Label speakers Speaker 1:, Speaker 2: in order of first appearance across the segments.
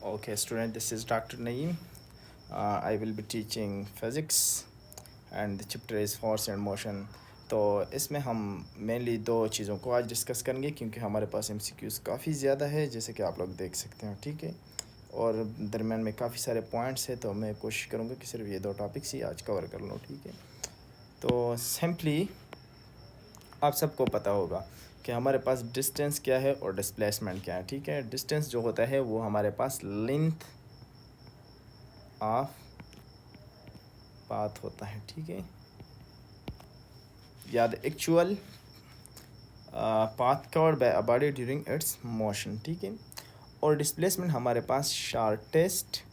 Speaker 1: Okay, student, this is Dr. Naeem. I will be teaching physics and the chapter is force and motion. तो इसमें हम mainly दो चीज़ों को आज डिस्कस करेंगे क्योंकि हमारे पास एमसीक्यूज़ काफ़ी ज़्यादा है जैसे कि आप लोग देख सकते हैं, ठीक है। और दरमियान में काफ़ी सारे पॉइंट्स हैं, तो मैं कोशिश करूँगा कि सिर्फ ये दो टॉपिक्स ही आज कवर कर लूँ, ठीक है। तो सिंपली आप सबको पता होगा कि हमारे पास डिस्टेंस क्या है और डिस्प्लेसमेंट क्या है, ठीक है। डिस्टेंस जो होता है वो हमारे पास लेंथ ऑफ पाथ होता है, ठीक है। या the actual path covered by a body during its motion, ठीक है। और डिस्प्लेसमेंट हमारे पास शार्टेस्ट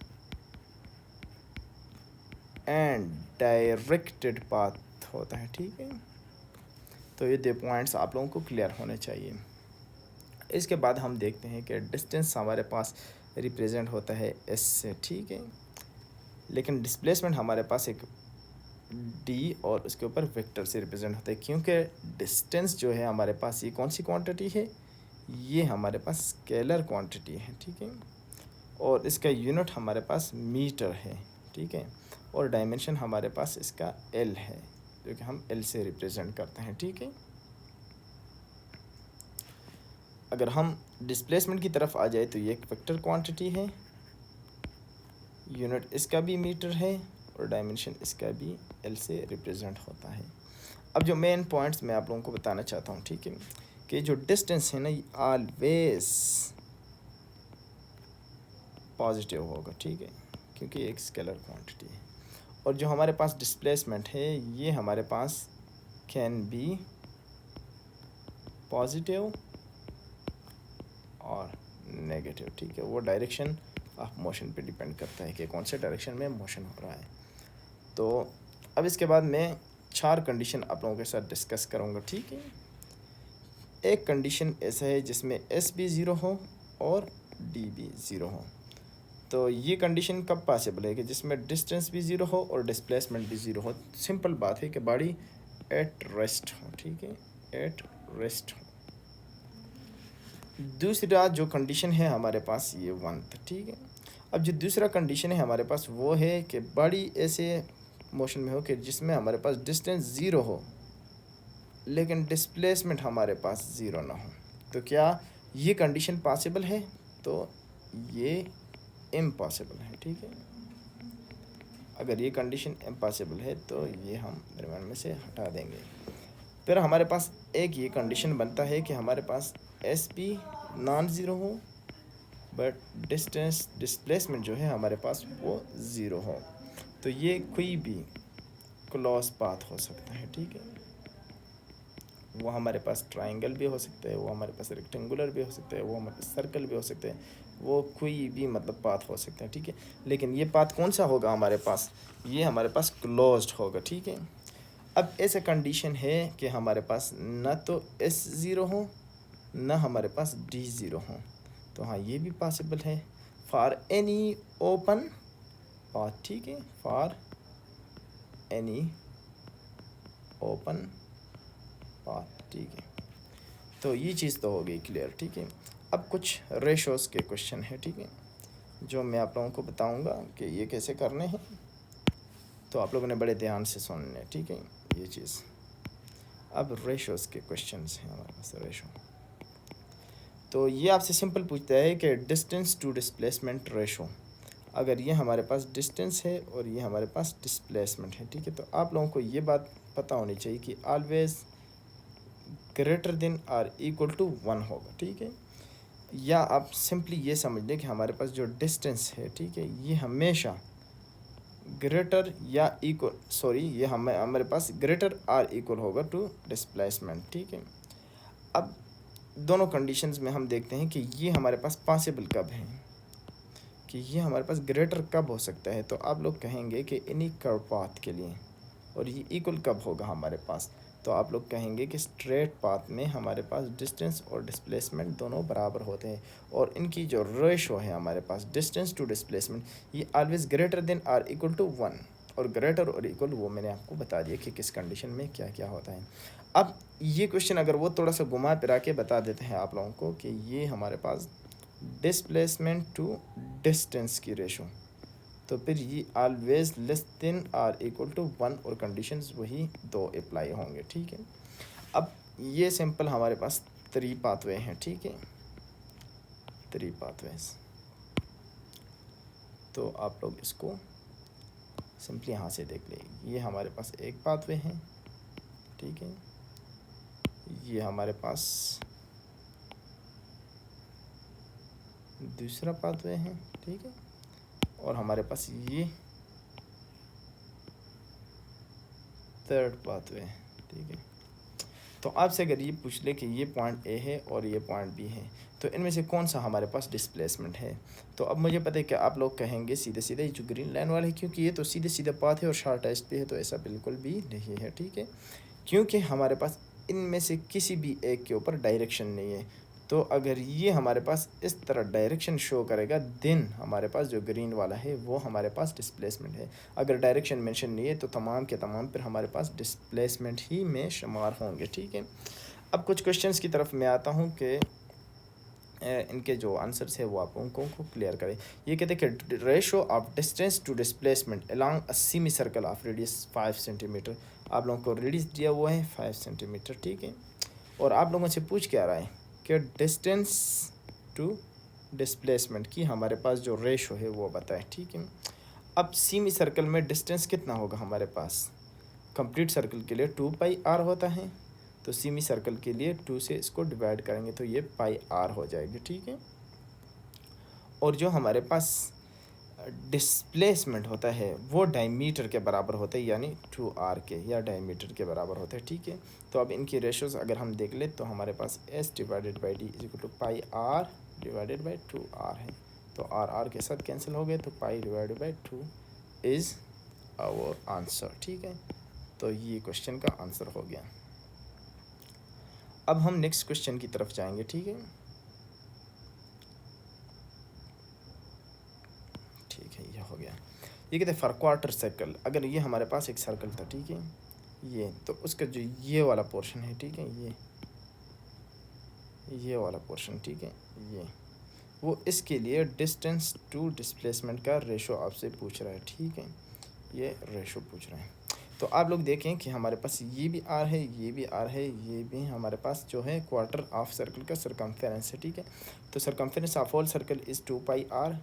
Speaker 1: एंड डायरेक्टेड पाथ होता है, ठीक है। तो ये दो पॉइंट्स आप लोगों को क्लियर होने चाहिए। इसके बाद हम देखते हैं कि डिस्टेंस हमारे पास रिप्रेजेंट होता है एस से, ठीक है। लेकिन डिस्प्लेसमेंट हमारे पास एक डी और उसके ऊपर वेक्टर से रिप्रेजेंट होता है, क्योंकि डिस्टेंस जो है हमारे पास ये कौन सी क्वांटिटी है, ये हमारे पास स्केलर क्वांटिटी है, ठीक है। और इसका यूनिट हमारे पास मीटर है, ठीक है। और डायमेंशन हमारे पास इसका एल है, जो कि हम एल से रिप्रेजेंट करते हैं, ठीक है। अगर हम डिस्प्लेसमेंट की तरफ आ जाए तो ये एक वेक्टर क्वांटिटी है, यूनिट इसका भी मीटर है और डायमेंशन इसका भी एल से रिप्रेजेंट होता है। अब जो मेन पॉइंट्स मैं आप लोगों को बताना चाहता हूँ, ठीक है, कि जो डिस्टेंस है ना ये ऑलवेज पॉजिटिव होगा, ठीक है, क्योंकि एक स्केलर क्वांटिटी है। और जो हमारे पास डिस्प्लेसमेंट है ये हमारे पास कैन बी पॉजिटिव और नेगेटिव, ठीक है। वो डायरेक्शन ऑफ मोशन पे डिपेंड करता है कि कौन से डायरेक्शन में मोशन हो रहा है। तो अब इसके बाद मैं 4 कंडीशन आप लोगों के साथ डिस्कस करूँगा, ठीक है। एक कंडीशन ऐसा है जिसमें एस भी ज़ीरो हो और डी भी ज़ीरो हो। तो ये कंडीशन कब पॉसिबल है कि जिसमें डिस्टेंस भी ज़ीरो हो और डिस्प्लेसमेंट भी ज़ीरो हो। सिंपल बात है कि बॉडी एट रेस्ट हो, ठीक है, एट रेस्ट हो। दूसरा जो कंडीशन है हमारे पास ये 1 था, ठीक है। अब जो दूसरा कंडीशन है हमारे पास वो है कि बॉडी ऐसे मोशन में हो कि जिसमें हमारे पास डिस्टेंस ज़ीरो हो लेकिन डिस्प्लेसमेंट हमारे पास ज़ीरो ना हो। तो क्या ये कंडीशन पॉसिबल है? तो ये इम्पॉसिबल है, ठीक है। अगर ये कंडीशन इम्पॉसिबल है तो ये हम दरम्यान में से हटा देंगे। फिर हमारे पास एक ये कंडीशन बनता है कि हमारे पास एस पी नॉन ज़ीरो हो बट डिस्टेंस डिस्प्लेसमेंट जो है हमारे पास वो ज़ीरो हो। तो ये कोई भी क्लोज पाथ हो सकता है, ठीक है। वो हमारे पास ट्रायंगल भी हो सकता है, वो हमारे पास रेक्टेंगुलर भी हो सकता है, वो हमारे पास सर्कल भी हो सकते हैं, वो कोई भी मतलब पाथ हो सकता है, ठीक है। लेकिन ये पाथ कौन सा होगा हमारे पास, ये हमारे पास क्लोज्ड होगा, ठीक है। अब ऐसा कंडीशन है कि हमारे पास न तो एस ज़ीरो हो न हमारे पास डी ज़ीरो हो। तो हाँ ये भी पॉसिबल है फॉर एनी ओपन पाथ, ठीक है, फॉर एनी ओपन पाथ, ठीक है। तो ये चीज़ तो हो गई क्लियर, ठीक है। अब कुछ रेशोस के क्वेश्चन है, ठीक है, जो मैं आप लोगों को बताऊंगा कि ये कैसे करने हैं। तो आप लोगों ने बड़े ध्यान से सुनने, ठीक है, ये चीज़। अब रेशोस के क्वेश्चंस हैं हमारे पास। रेशो तो ये आपसे सिंपल पूछता है कि डिस्टेंस टू डिस्प्लेसमेंट रेशो। अगर ये हमारे पास डिस्टेंस है और ये हमारे पास डिस्प्लेसमेंट है, ठीक है, तो आप लोगों को ये बात पता होनी चाहिए कि always greater than or equal to 1 होगा, ठीक है। या आप सिंपली ये समझ लें कि हमारे पास जो डिस्टेंस है, ठीक है, ये हमेशा ग्रेटर या इक्वल ये हमारे पास ग्रेटर आर इक्वल होगा टू डिस्प्लेसमेंट, ठीक है। अब दोनों कंडीशंस में हम देखते हैं कि ये हमारे पास पॉसिबल कब है, कि ये हमारे पास ग्रेटर कब हो सकता है। तो आप लोग कहेंगे कि इन्हीं कर्व पाथ के लिए। और ये इक्वल कब होगा हमारे पास, तो आप लोग कहेंगे कि स्ट्रेट पाथ में हमारे पास डिस्टेंस और डिस्प्लेसमेंट दोनों बराबर होते हैं और इनकी जो रेशो है हमारे पास डिस्टेंस टू डिस्प्लेसमेंट ये always greater than or equal to 1। और ग्रेटर और इक्वल वो मैंने आपको बता दिया कि किस कंडीशन में क्या क्या होता है। अब ये क्वेश्चन अगर वो थोड़ा सा घुमा फिरा के बता देते हैं आप लोगों को कि ये हमारे पास डिस्प्लेसमेंट टू डिस्टेंस की रेशो, तो फिर ये always less than or equal to 1 और कंडीशंस वही 2 अप्लाई होंगे, ठीक है। अब ये सिंपल हमारे पास 3 पाथवे हैं, ठीक है, 3 पाथवेज। तो आप लोग इसको सिंपली यहाँ से देख लें, ये हमारे पास एक पाथवे है, ठीक है, ये हमारे पास दूसरा पाथवे है, ठीक है, और हमारे पास ये थर्ड पाथवे है, ठीक है। तो आपसे अगर ये पूछ ले कि ये पॉइंट ए है और ये पॉइंट बी है, तो इनमें से कौन सा हमारे पास डिस्प्लेसमेंट है, तो अब मुझे पता है कि आप लोग कहेंगे सीधे सीधे जो ग्रीन लाइन वाला है, क्योंकि ये तो सीधे सीधा पाथ है और शॉर्टेस्ट भी है, तो ऐसा बिल्कुल भी नहीं है, ठीक है, क्योंकि हमारे पास इनमें से किसी भी एक के ऊपर डायरेक्शन नहीं है। तो अगर ये हमारे पास इस तरह डायरेक्शन शो करेगा, देन हमारे पास जो ग्रीन वाला है वो हमारे पास डिस्प्लेसमेंट है। अगर डायरेक्शन मेंशन नहीं है तो तमाम के तमाम फिर हमारे पास डिस्प्लेसमेंट ही में शुमार होंगे, ठीक है। अब कुछ क्वेश्चंस की तरफ मैं आता हूँ कि इनके जो आंसर्स है वो आप उनको को क्लियर करें। ये कहते हैं कि ratio of distance to displacement along a semi circle of radius 5 centimetre. आप लोगों को रेडियस दिया हुआ है 5 सेंटीमीटर, ठीक है, और आप लोगों से पूछ क्या रहा है कि डिस्टेंस टू डिस्प्लेसमेंट की हमारे पास जो रेशो है वो बताएं, ठीक है। अब सेमी सर्कल में डिस्टेंस कितना होगा हमारे पास, कंप्लीट सर्कल के लिए 2πr होता है, तो सेमी सर्कल के लिए 2 से इसको डिवाइड करेंगे तो ये πr हो जाएगी, ठीक है। और जो हमारे पास डिस्प्लेसमेंट होता है वो डायमीटर के बराबर होता है, यानी 2r के या डायमीटर के बराबर होता है, ठीक है। तो अब इनकी रेशोज़ अगर हम देख लें तो हमारे पास s divided by D is equal to πr divided by 2r है, तो r के साथ कैंसिल हो गए, तो pi divided by 2 is our answer, ठीक है। तो ये क्वेश्चन का आंसर हो गया। अब हम नेक्स्ट क्वेश्चन की तरफ जाएंगे, ठीक है, ठीक है, ये हो गया। ये कहते हैं फॉर क्वार्टर सर्कल, अगर ये हमारे पास एक सर्कल था, ठीक है, ये तो उसका जो ये वाला पोर्शन है, ठीक है, ये वाला पोर्शन, ठीक है, ये वो इसके लिए डिस्टेंस टू डिस्प्लेसमेंट का रेशो आपसे पूछ रहा है, ठीक है, ये रेशो पूछ रहा है। तो आप लोग देखें कि हमारे पास ये भी आर है, ये भी आर है, ये भी हमारे पास जो है क्वार्टर ऑफ सर्कल का सरकमफेरेंस है, ठीक है। तो circumference of whole circle is 2πr,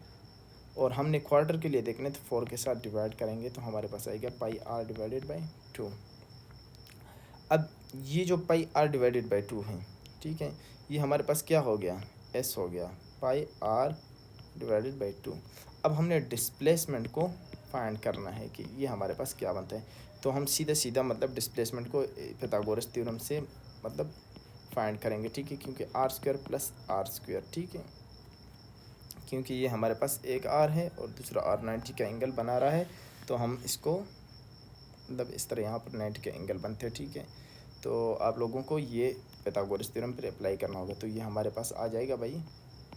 Speaker 1: और हमने क्वार्टर के लिए देखने तो 4 के साथ डिवाइड करेंगे तो हमारे पास आएगा πr डिवाइडेड बाई 2। अब ये जो πr डिवाइडेड बाई 2 है, ठीक है, ये हमारे पास क्या हो गया, s हो गया, πr डिवाइडेड बाई 2। अब हमने डिस्प्लेसमेंट को फाइंड करना है कि ये हमारे पास क्या बनता है, तो हम सीधा सीधा मतलब डिस्प्लेसमेंट को pythagoras थ्योरम से मतलब फाइंड करेंगे, ठीक है, क्योंकि r square plus r square, ठीक है, क्योंकि ये हमारे पास एक r है और दूसरा r 90 का एंगल बना रहा है, तो हम इसको मतलब इस तरह यहाँ पर 90 के एंगल बनते हैं, ठीक है। तो आप लोगों को ये pythagoras थ्योरम पर अप्लाई करना होगा, तो ये हमारे पास आ जाएगा भाई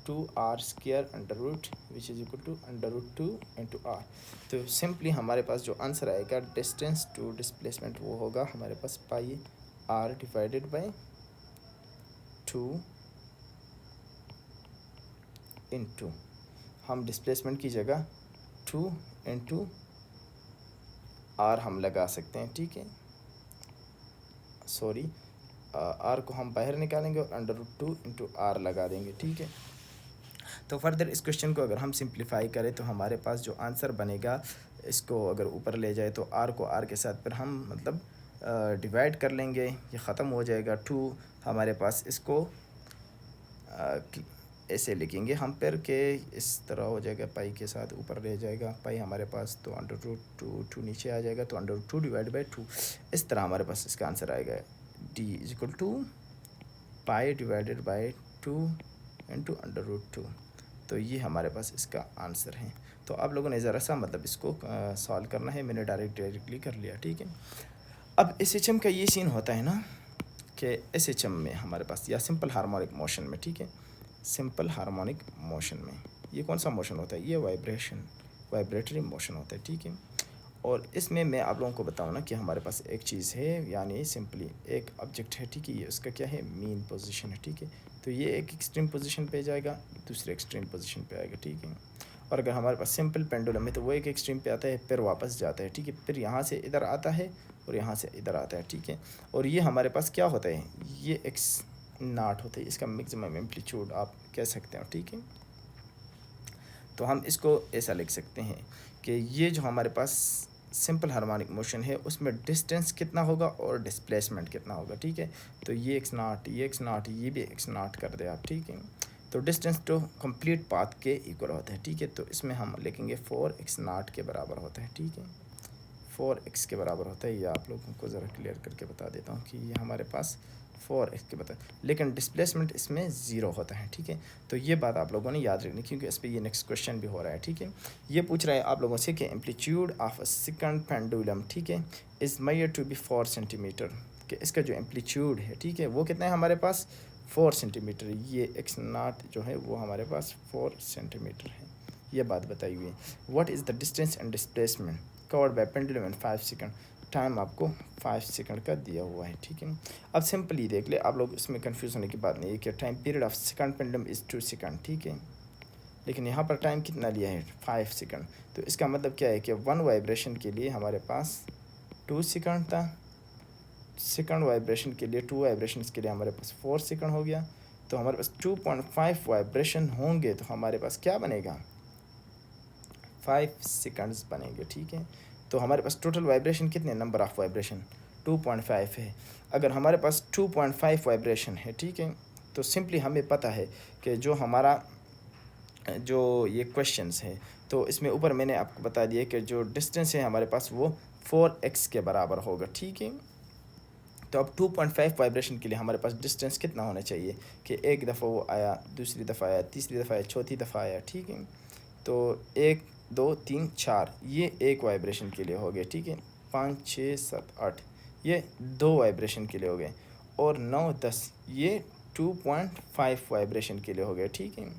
Speaker 1: 2r square under root which is equal to under root 2 into r। तो सिंपली हमारे पास जो आंसर आएगा डिस्टेंस टू डिस्प्लेसमेंट वो होगा हमारे पास πr डिवाइडेड बाई 2 इंटू, हम डिस्प्लेसमेंट की जगह 2 इंटू r हम लगा सकते हैं, ठीक है, सॉरी r को हम बाहर निकालेंगे और अंडर रूट 2 इंटू r लगा देंगे, ठीक है। तो फर्दर इस क्वेश्चन को अगर हम सिंप्लीफाई करें तो हमारे पास जो आंसर बनेगा, इसको अगर ऊपर ले जाए तो r को r के साथ फिर हम मतलब डिवाइड कर लेंगे, ये ख़त्म हो जाएगा 2, हमारे पास इसको ऐसे लिखेंगे हम फिर के इस तरह हो जाएगा, पाई के साथ ऊपर ले जाएगा पाई हमारे पास, तो अंडर रूट 2 नीचे आ जाएगा, तो अंडर रूट 2 डिवाइड बाई 2, इस तरह हमारे पास इसका आंसर आएगा d is equal to pi divided by 2 into under root 2। तो ये हमारे पास इसका आंसर है। तो आप लोगों ने ज़रा सा मतलब इसको सॉल्व करना है, मैंने डायरेक्टली कर लिया, ठीक है। अब SHM का ये सीन होता है ना कि SHM में हमारे पास या सिंपल हार्मोनिक मोशन में, ठीक है, सिंपल हार्मोनिक मोशन में ये कौन सा मोशन होता है, ये वाइब्रेटरी मोशन होता है, ठीक है। और इसमें मैं आप लोगों को बताऊँ ना कि हमारे पास एक चीज़ है, यानी सिंपली एक ऑब्जेक्ट है, ठीक है, ये उसका क्या है, मीन पोजीशन है, ठीक है। तो ये एक एक्सट्रीम पोजीशन पे जाएगा, दूसरे एक्सट्रीम पोजीशन पे आएगा, ठीक है। और अगर हमारे पास सिंपल पेंडुलम है तो वो एक एक्सट्रीम पे आता है फिर वापस जाता है, ठीक है, फिर यहाँ से इधर आता है और यहाँ से इधर आता है, ठीक है। और ये हमारे पास क्या होता है, ये एक्स नॉट होता है, इसका मैक्सिमम एम्पलीट्यूड आप कह सकते हो, ठीक है। तो हम इसको ऐसा लिख सकते हैं कि ये जो हमारे पास सिंपल हार्मोनिक मोशन है उसमें डिस्टेंस कितना होगा और डिस्प्लेसमेंट कितना होगा, ठीक है। तो ये एक्स नॉट, ये एक्स नॉट, ये भी एक्स नॉट कर दे आप, ठीक है। तो डिस्टेंस तो कंप्लीट पाथ के इक्वल होता है, ठीक है। तो इसमें हम लिखेंगे 4x नॉट के बराबर होता है, ठीक है, 4x के बराबर होता है। ये आप लोगों को ज़रा क्लियर करके बता देता हूँ कि ये हमारे पास 4x के बता, लेकिन डिस्प्लेसमेंट इसमें ज़ीरो होता है, ठीक है। तो ये बात आप लोगों ने याद रखनी क्योंकि इस पर ये नेक्स्ट क्वेश्चन भी हो रहा है, ठीक है। ये पूछ रहा है आप लोगों से कि amplitude of a second pendulum, ठीक है, is measured to be 4 centimetre, कि इसका जो एम्पलीट्यूड है, ठीक है, वो कितना है हमारे पास 4 सेंटीमीटर। ये एक्स नॉट जो है वो हमारे पास 4 सेंटीमीटर है, ये बात बताई हुई है। What is the distance and displacement covered by pendulum in 5 second, time आपको 5 सेकंड का दिया हुआ है, ठीक है। अब सिंपली देख ले आप लोग, इसमें कंफ्यूज होने की बात नहीं है कि time period of second pendulum is 2 second, ठीक है, लेकिन यहाँ पर टाइम कितना लिया है 5 सेकंड। तो इसका मतलब क्या है कि 1 वाइब्रेशन के लिए हमारे पास 2 सेकंड था, सेकंड वाइब्रेशन के लिए 2 वाइब्रेशन के लिए हमारे पास 4 सेकंड हो गया। तो हमारे पास 2.5 वाइब्रेशन होंगे तो हमारे पास क्या बनेगा, 5 सेकंड्स बनेंगे, ठीक है। तो हमारे पास टोटल वाइब्रेशन कितने, नंबर ऑफ़ वाइब्रेशन 2.5 है। अगर हमारे पास 2.5 वाइब्रेशन है, ठीक है, तो सिंपली हमें पता है कि जो हमारा जो ये क्वेश्चंस है तो इसमें ऊपर मैंने आपको बता दिया कि जो डिस्टेंस है हमारे पास वो 4x के बराबर होगा, ठीक है। तो अब 2.5 वाइब्रेशन के लिए हमारे पास डिस्टेंस कितना होना चाहिए कि एक दफ़ा वो आया, दूसरी दफ़ा आया, तीसरी दफ़ा आया, चौथी दफ़ा आया, ठीक है। तो 1 2 3 4 ये एक वाइब्रेशन के लिए हो गए, ठीक है। 5 6 7 8 ये 2 वाइब्रेशन के लिए हो गए, और 9 10 ये 2.5 वाइब्रेशन के लिए हो गए, ठीक है।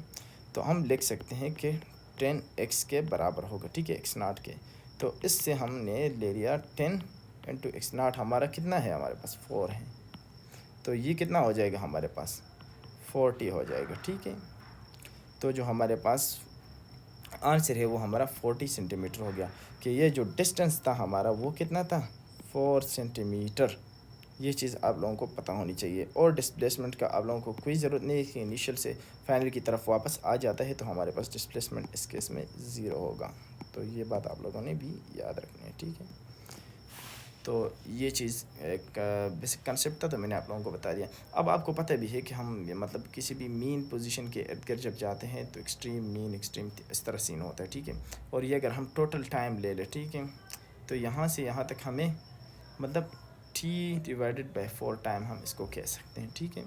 Speaker 1: तो हम लिख सकते हैं कि 10x के बराबर होगा, ठीक है, एक्स नॉट के। तो इससे हमने ले लिया 10 इंटू एक्स नॉट, हमारा कितना है, हमारे पास 4 है। तो ये कितना हो जाएगा हमारे पास 40 हो जाएगा, ठीक है। तो जो हमारे पास आंसर है वो हमारा 40 सेंटीमीटर हो गया कि ये जो डिस्टेंस था हमारा वो कितना था 4 सेंटीमीटर। ये चीज़ आप लोगों को पता होनी चाहिए। और डिस्प्लेसमेंट का आप लोगों को कोई ज़रूरत नहीं है कि इनिशियल से फाइनल की तरफ वापस आ जाता है तो हमारे पास डिस्प्लेसमेंट इस केस में ज़ीरो होगा। तो ये बात आप लोगों ने भी याद रखनी है, ठीक है। तो ये चीज़ एक बेसिक कंसेप्ट था तो मैंने आप लोगों को बता दिया। अब आपको पता भी है कि हम मतलब किसी भी मीन पोजीशन के इर्द गिर्द जब जाते हैं तो एक्सट्रीम मीन एक्सट्रीम इस तरह सीन होता है, ठीक है। और ये अगर हम टोटल टाइम ले लें, ठीक है, तो यहाँ से यहाँ तक हमें मतलब t/4 टाइम हम इसको कह सकते हैं, ठीक है।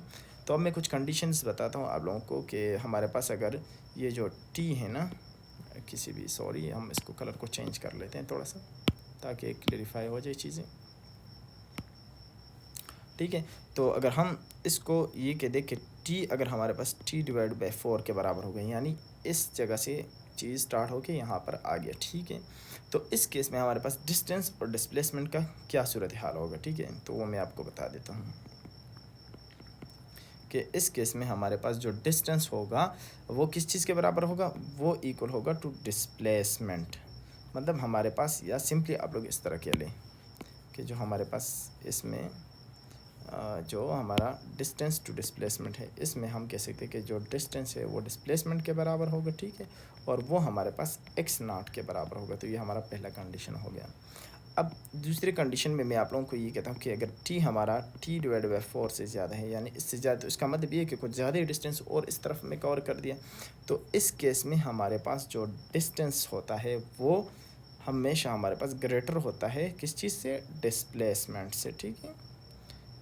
Speaker 1: तो अब मैं कुछ कंडीशंस बताता हूँ आप लोगों को कि हमारे पास अगर ये जो t है ना, किसी भी सॉरी हम इसको कलर को चेंज कर लेते हैं थोड़ा सा ताकि क्लेरिफाई हो जाए चीज़ें, ठीक है। तो अगर हम इसको ये कह दें कि t अगर हमारे पास t/4 के बराबर हो गई, यानी इस जगह से चीज़ स्टार्ट होके यहाँ पर आ गया, ठीक है। तो इस केस में हमारे पास डिस्टेंस और डिस्प्लेसमेंट का क्या सूरत हाल होगा, ठीक है। तो वो मैं आपको बता देता हूँ कि इस केस में हमारे पास जो डिस्टेंस होगा वो किस चीज़ के बराबर होगा, वो इक्वल होगा टू डिस्प्लेसमेंट। मतलब हमारे पास, या सिंपली आप लोग इस तरह कह लें कि जो हमारे पास इसमें जो हमारा डिस्टेंस टू डिस्प्लेसमेंट है, इसमें हम कह सकते हैं कि जो डिस्टेंस है वो डिस्प्लेसमेंट के बराबर होगा, ठीक है, और वो हमारे पास एक्स नॉट के बराबर होगा। तो ये हमारा पहला कंडीशन हो गया। अब दूसरी कंडीशन में मैं आप लोगों को ये कहता हूँ कि अगर t हमारा t/4 से ज़्यादा है, यानी इससे ज़्यादा, तो इसका मतलब ये है कि कुछ ज़्यादा ही डिस्टेंस और इस तरफ में कवर कर दिया। तो इस केस में हमारे पास जो डिस्टेंस होता है वो हमेशा हमारे पास ग्रेटर होता है किस चीज़ से, डिस्प्लेसमेंट से, ठीक है।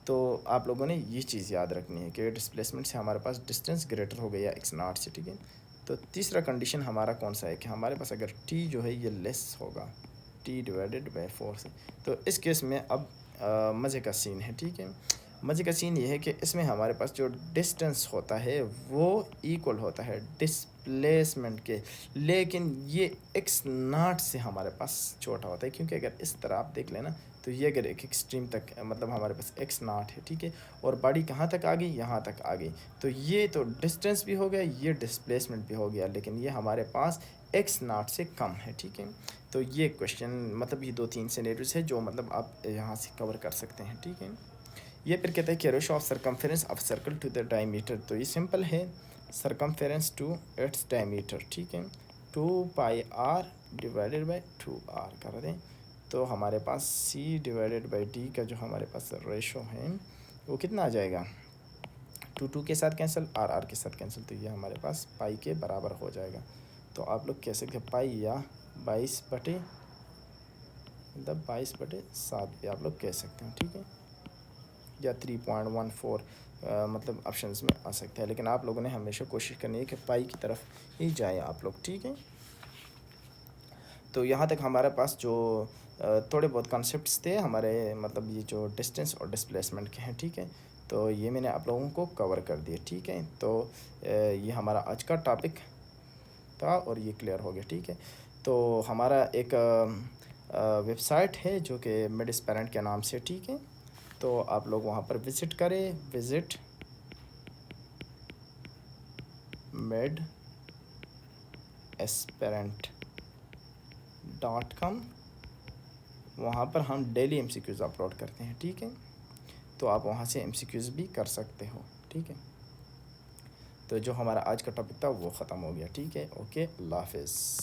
Speaker 1: तो आप लोगों ने ये चीज़ याद रखनी है कि डिस्प्लेसमेंट से हमारे पास डिस्टेंस ग्रेटर हो गया एक्स नॉट से, ठीक है। तो तीसरा कंडीशन हमारा कौन सा है कि हमारे पास अगर t जो है ये लेस होगा t/4 से, तो इस केस में अब मज़े का सीन है, ठीक है। मज़े का सीन ये है कि इसमें हमारे पास जो डिस्टेंस होता है वो इक्वल होता है डिस्प्लेसमेंट के, लेकिन ये एक्स नॉट से हमारे पास छोटा होता है, क्योंकि अगर इस तरह आप देख लेना तो ये अगर एक एक्सट्रीम तक मतलब हमारे पास एक्स नॉट है, ठीक है, और बॉडी कहाँ तक आ गई, यहाँ तक आ गई, तो ये तो डिस्टेंस भी हो गया, ये डिस्प्लेसमेंट भी हो गया, लेकिन ये हमारे पास एक्स नॉट से कम है, ठीक है। तो ये क्वेश्चन मतलब ये 2-3 सिनेरियोज है जो मतलब आप यहाँ से कवर कर सकते हैं, ठीक है। ये फिर कहते हैं कि ratio of circumference of circle to the diameter, तो ये सिंपल है, सरकमफेरेंस टू इट्स डायमीटर, ठीक है, 2πr डिवाइडेड बाई 2r कर दें, तो हमारे पास c डिवाइडेड बाई d का जो हमारे पास रेशो है वो कितना आ जाएगा, 2 के साथ कैंसिल, r के साथ कैंसिल, तो ये हमारे पास पाई के बराबर हो जाएगा। तो आप लोग कह सकते हैं पाई या 22/7 भी आप लोग कह सकते हैं, ठीक है, या 3.14 मतलब ऑप्शंस में आ सकते हैं, लेकिन आप लोगों ने हमेशा कोशिश करनी है कि पाई की तरफ ही जाए आप लोग, ठीक है। तो यहाँ तक हमारे पास जो थोड़े बहुत कॉन्सेप्ट्स थे हमारे, मतलब ये जो डिस्टेंस और डिस्प्लेसमेंट के हैं, ठीक है, तो ये मैंने आप लोगों को कवर कर दिए, ठीक है। तो ये हमारा आज का टॉपिक था और ये क्लियर हो गया, ठीक है। तो हमारा एक वेबसाइट है जो कि मिडएस्पेरेंट के नाम से, ठीक है, तो आप लोग वहाँ पर विज़िट करें, विज़िट midaspirant.com, वहाँ पर हम डेली एमसीक्यूज़ अपलोड करते हैं, ठीक है, तो आप वहाँ से एमसीक्यूज़ भी कर सकते हो, ठीक है। तो जो हमारा आज का टॉपिक था वो ख़त्म हो गया, ठीक है, ओके, अल्लाह हाफ़िज़।